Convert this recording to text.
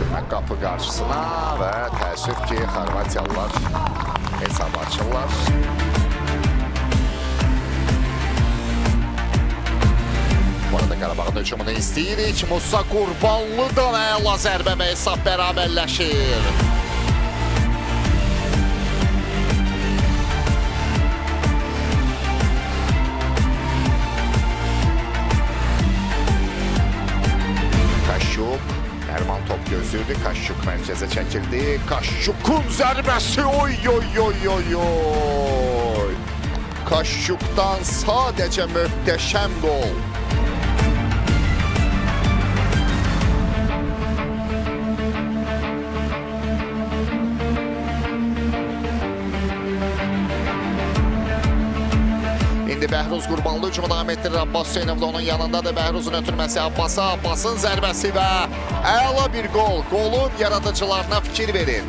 Türkmen kapı qarşısına və təəssüf ki, Xorvatiyalılar hesab açırlar. Bu arada Qarabağın hücumunu istəyirik. Musa Qurbanlıdan əla zərbə və hesab bərabərləşir. Kaşyuk, Erman top gözlüydü. Kaşyuk mərkəzə çəkildi. Kaşyuk'un zərbəsi, oy oy oy oy oy. Kaşyuk'dan sadəcə möhtəşəm gol. İndi Bəhruz Qurbanlı hücumu davam etdirir. Abbas Hüseynov da onun yanındadır. Bəhruzun ötürməsi Abbas'a, Abbas'ın zərbəsi və əla bir gol. Golun yaradıcılarına fikir verin.